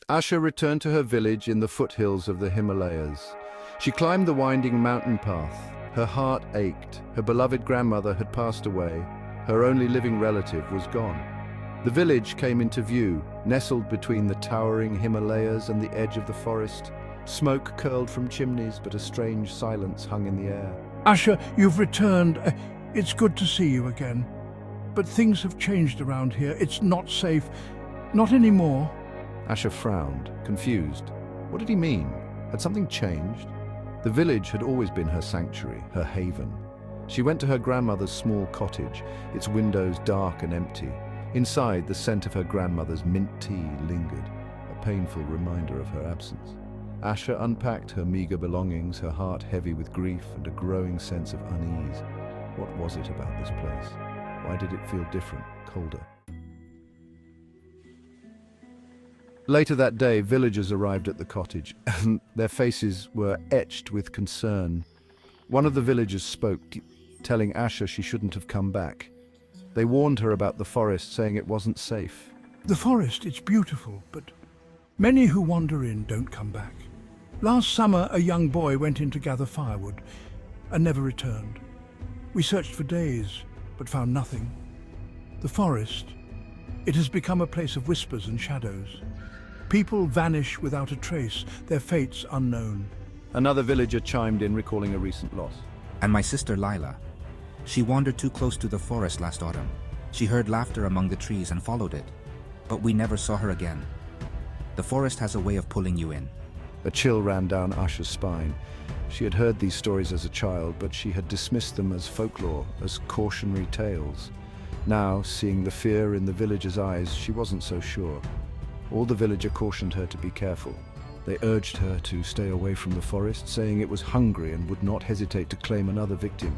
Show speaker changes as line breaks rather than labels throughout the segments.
Asha returned to her village in the foothills of the Himalayas. She climbed the winding mountain path. Her heart ached. Her beloved grandmother had passed away. Her only living relative was gone. The village came into view, nestled between the towering Himalayas and the edge of the forest. Smoke curled from chimneys, but a strange silence hung in the air.
Asha, you've returned. It's good to see you again. But things have changed around here. It's not safe. Not anymore.
Asha frowned, confused. What did he mean? Had something changed? The village had always been her sanctuary, her haven. She went to her grandmother's small cottage, its windows dark and empty. Inside, the scent of her grandmother's mint tea lingered, a painful reminder of her absence. Asha unpacked her meager belongings, her heart heavy with grief and a growing sense of unease. What was it about this place? Why did it feel different, colder? Later that day, villagers arrived at the cottage, and their faces were etched with concern. One of the villagers spoke, telling Asha she shouldn't have come back. They warned her about the forest, saying it wasn't safe.
The forest, it's beautiful, but many who wander in don't come back. Last summer, a young boy went in to gather firewood and never returned. We searched for days, but found nothing. The forest, it has become a place of whispers and shadows. People vanish without a trace, their fates unknown.
Another villager chimed in, recalling a recent loss.
And my sister Lila. She wandered too close to the forest last autumn. She heard laughter among the trees and followed it. But we never saw her again. The forest has a way of pulling you in.
A chill ran down Asha's spine. She had heard these stories as a child, but she had dismissed them as folklore, as cautionary tales. Now, seeing the fear in the villagers' eyes, she wasn't so sure. All the villager cautioned her to be careful. They urged her to stay away from the forest, saying it was hungry and would not hesitate to claim another victim.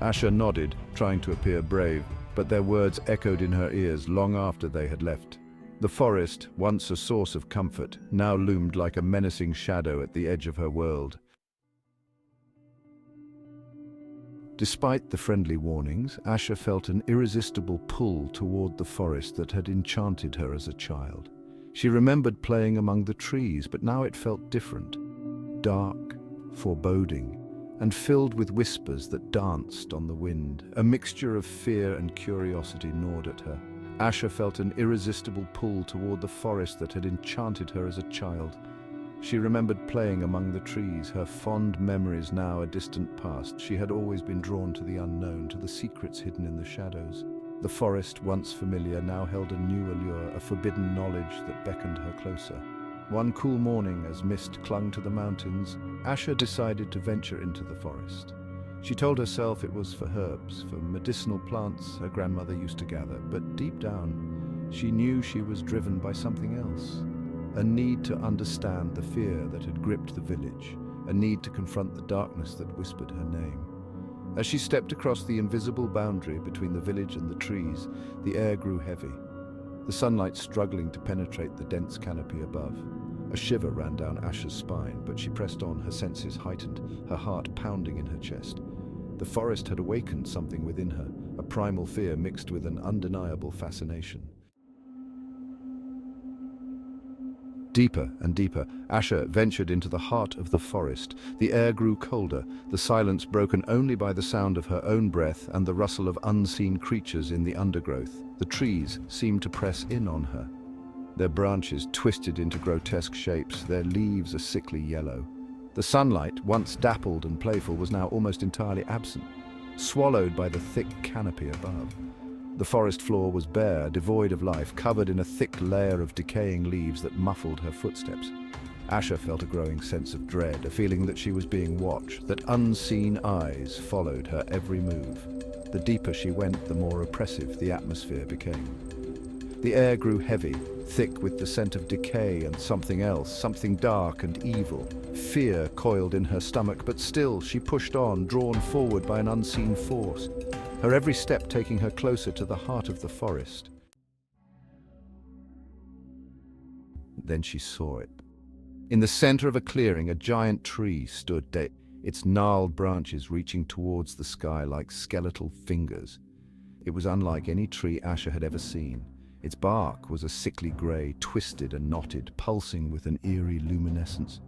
Asha nodded, trying to appear brave, but their words echoed in her ears long after they had left. The forest, once a source of comfort, now loomed like a menacing shadow at the edge of her world. Despite the friendly warnings, Asha felt an irresistible pull toward the forest that had enchanted her as a child. She remembered playing among the trees, but now it felt different. Dark, foreboding, and filled with whispers that danced on the wind. A mixture of fear and curiosity gnawed at her. Asha felt an irresistible pull toward the forest that had enchanted her as a child. She remembered playing among the trees, her fond memories now a distant past. She had always been drawn to the unknown, to the secrets hidden in the shadows. The forest, once familiar, now held a new allure, a forbidden knowledge that beckoned her closer. One cool morning, as mist clung to the mountains, Asha decided to venture into the forest. She told herself it was for herbs, for medicinal plants her grandmother used to gather, but deep down, she knew she was driven by something else. A need to understand the fear that had gripped the village, a need to confront the darkness that whispered her name. As she stepped across the invisible boundary between the village and the trees, the air grew heavy, the sunlight struggling to penetrate the dense canopy above. A shiver ran down Asha's spine, but she pressed on, her senses heightened, her heart pounding in her chest. The forest had awakened something within her, a primal fear mixed with an undeniable fascination. Deeper and deeper, Asha ventured into the heart of the forest. The air grew colder, the silence broken only by the sound of her own breath and the rustle of unseen creatures in the undergrowth. The trees seemed to press in on her. Their branches twisted into grotesque shapes, their leaves a sickly yellow. The sunlight, once dappled and playful, was now almost entirely absent, swallowed by the thick canopy above. The forest floor was bare, devoid of life, covered in a thick layer of decaying leaves that muffled her footsteps. Asha felt a growing sense of dread, a feeling that she was being watched, that unseen eyes followed her every move. The deeper she went, the more oppressive the atmosphere became. The air grew heavy, thick with the scent of decay and something else, something dark and evil. Fear coiled in her stomach, but still she pushed on, drawn forward by an unseen force, her every step taking her closer to the heart of the forest. Then she saw it. In the center of a clearing, a giant tree stood, its gnarled branches reaching towards the sky like skeletal fingers. It was unlike any tree Asha had ever seen. Its bark was a sickly grey, twisted and knotted, pulsing with an eerie luminescence.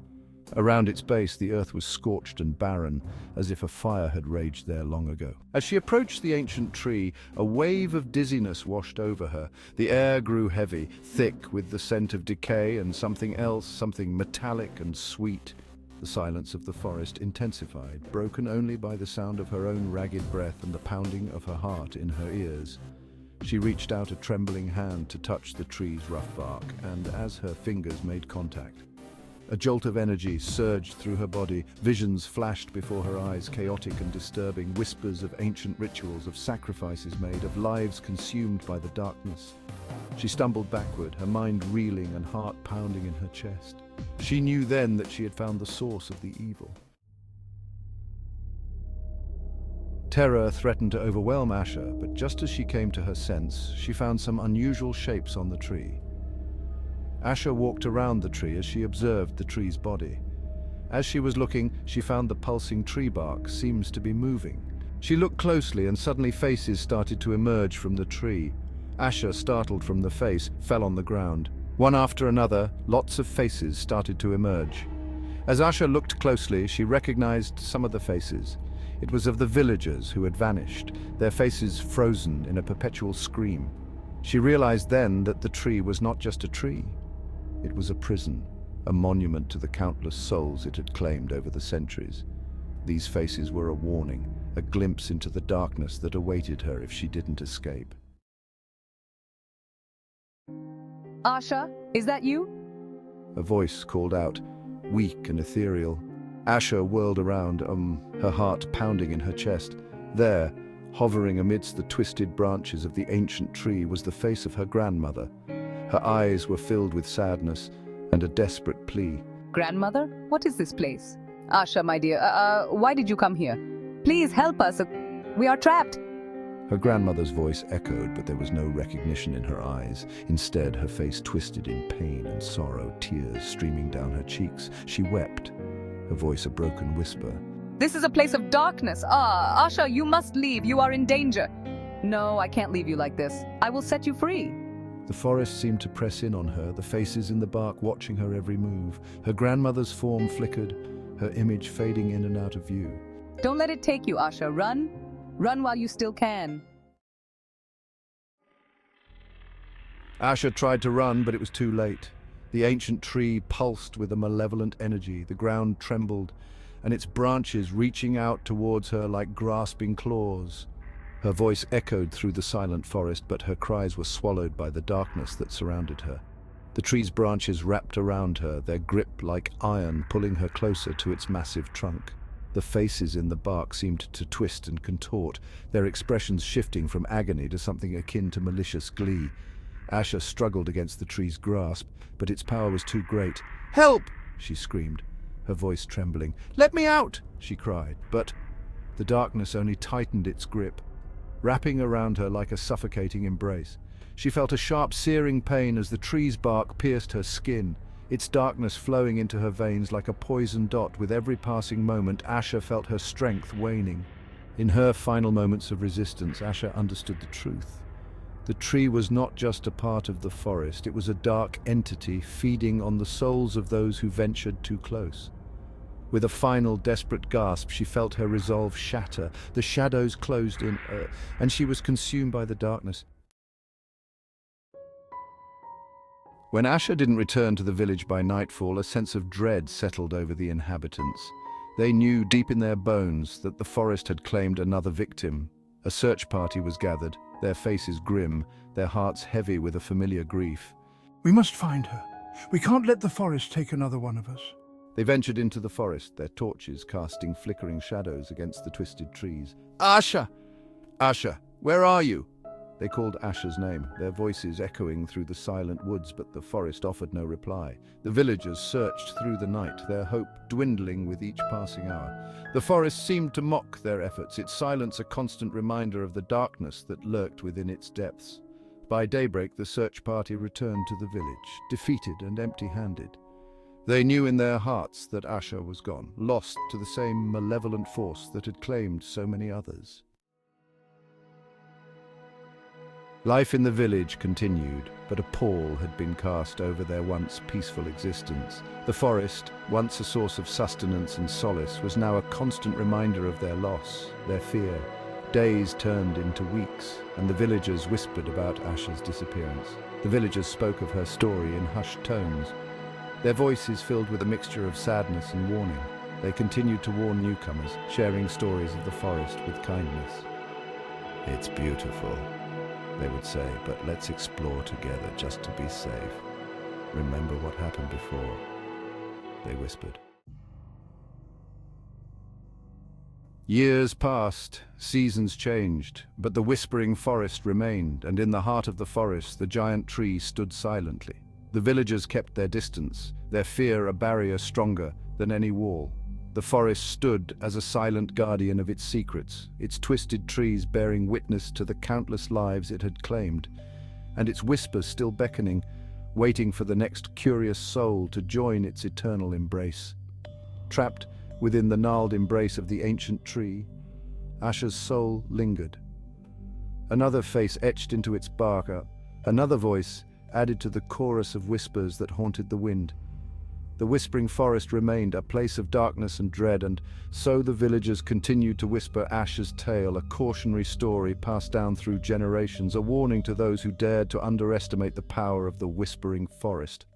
Around its base, the earth was scorched and barren, as if a fire had raged there long ago. As she approached the ancient tree, a wave of dizziness washed over her. The air grew heavy, thick with the scent of decay and something else, something metallic and sweet. The silence of the forest intensified, broken only by the sound of her own ragged breath and the pounding of her heart in her ears. She reached out a trembling hand to touch the tree's rough bark, and as her fingers made contact, a jolt of energy surged through her body. Visions flashed before her eyes, chaotic and disturbing, whispers of ancient rituals, of sacrifices made, of lives consumed by the darkness. She stumbled backward, her mind reeling and heart pounding in her chest. She knew then that she had found the source of the evil. Terror threatened to overwhelm Asha, but just as she came to her sense, she found some unusual shapes on the tree. Asha walked around the tree as she observed the tree's body. As she was looking, she found the pulsing tree bark seems to be moving. She looked closely and suddenly faces started to emerge from the tree. Asha, startled from the face, fell on the ground. One after another, lots of faces started to emerge. As Asha looked closely, she recognized some of the faces. It was of the villagers who had vanished, their faces frozen in a perpetual scream. She realized then that the tree was not just a tree. It was a prison, a monument to the countless souls it had claimed over the centuries. These faces were a warning, a glimpse into the darkness that awaited her if she didn't escape.
Asha, is that you?
A voice called out, weak and ethereal. Asha whirled around, her heart pounding in her chest. There, hovering amidst the twisted branches of the ancient tree, was the face of her grandmother. Her eyes were filled with sadness and a desperate plea.
Grandmother? What is this place? Asha, my dear, why did you come here? Please help us. We are trapped.
Her grandmother's voice echoed, but there was no recognition in her eyes. Instead, her face twisted in pain and sorrow, tears streaming down her cheeks. She wept, her voice a broken whisper.
This is a place of darkness. Asha, you must leave. You are in danger. No, I can't leave you like this. I will set you free.
The forest seemed to press in on her, the faces in the bark watching her every move. Her grandmother's form flickered, her image fading in and out of view.
Don't let it take you, Asha. Run. Run while you still can.
Asha tried to run, but it was too late. The ancient tree pulsed with a malevolent energy. The ground trembled, and its branches reaching out towards her like grasping claws. Her voice echoed through the silent forest, but her cries were swallowed by the darkness that surrounded her. The tree's branches wrapped around her, their grip like iron, pulling her closer to its massive trunk. The faces in the bark seemed to twist and contort, their expressions shifting from agony to something akin to malicious glee. Asha struggled against the tree's grasp, but its power was too great. "Help!" she screamed, her voice trembling. "Let me out!" she cried, but the darkness only tightened its grip, wrapping around her like a suffocating embrace. She felt a sharp, searing pain as the tree's bark pierced her skin, its darkness flowing into her veins like a poison dot. With every passing moment, Asha felt her strength waning. In her final moments of resistance, Asha understood the truth. The tree was not just a part of the forest, it was a dark entity feeding on the souls of those who ventured too close. With a final, desperate gasp, she felt her resolve shatter. The shadows closed in, and she was consumed by the darkness. When Asha didn't return to the village by nightfall, a sense of dread settled over the inhabitants. They knew deep in their bones that the forest had claimed another victim. A search party was gathered, their faces grim, their hearts heavy with a familiar grief.
We must find her. We can't let the forest take another one of us.
They ventured into the forest, their torches casting flickering shadows against the twisted trees. "Asha! Asha, where are you?" They called Asha's name, their voices echoing through the silent woods, but the forest offered no reply. The villagers searched through the night, their hope dwindling with each passing hour. The forest seemed to mock their efforts, its silence a constant reminder of the darkness that lurked within its depths. By daybreak, the search party returned to the village, defeated and empty-handed. They knew in their hearts that Asha was gone, lost to the same malevolent force that had claimed so many others. Life in the village continued, but a pall had been cast over their once peaceful existence. The forest, once a source of sustenance and solace, was now a constant reminder of their loss, their fear. Days turned into weeks, and the villagers whispered about Asha's disappearance. The villagers spoke of her story in hushed tones, their voices filled with a mixture of sadness and warning. They continued to warn newcomers, sharing stories of the forest with kindness. "It's beautiful," they would say, "but let's explore together just to be safe. Remember what happened before," they whispered. Years passed, seasons changed, but the whispering forest remained, and in the heart of the forest the giant tree stood silently. The villagers kept their distance, their fear a barrier stronger than any wall. The forest stood as a silent guardian of its secrets, its twisted trees bearing witness to the countless lives it had claimed, and its whispers still beckoning, waiting for the next curious soul to join its eternal embrace. Trapped within the gnarled embrace of the ancient tree, Asha's soul lingered. Another face etched into its bark, another voice added to the chorus of whispers that haunted the wind. The whispering forest remained a place of darkness and dread, and so the villagers continued to whisper Asha's tale, a cautionary story passed down through generations, a warning to those who dared to underestimate the power of the whispering forest.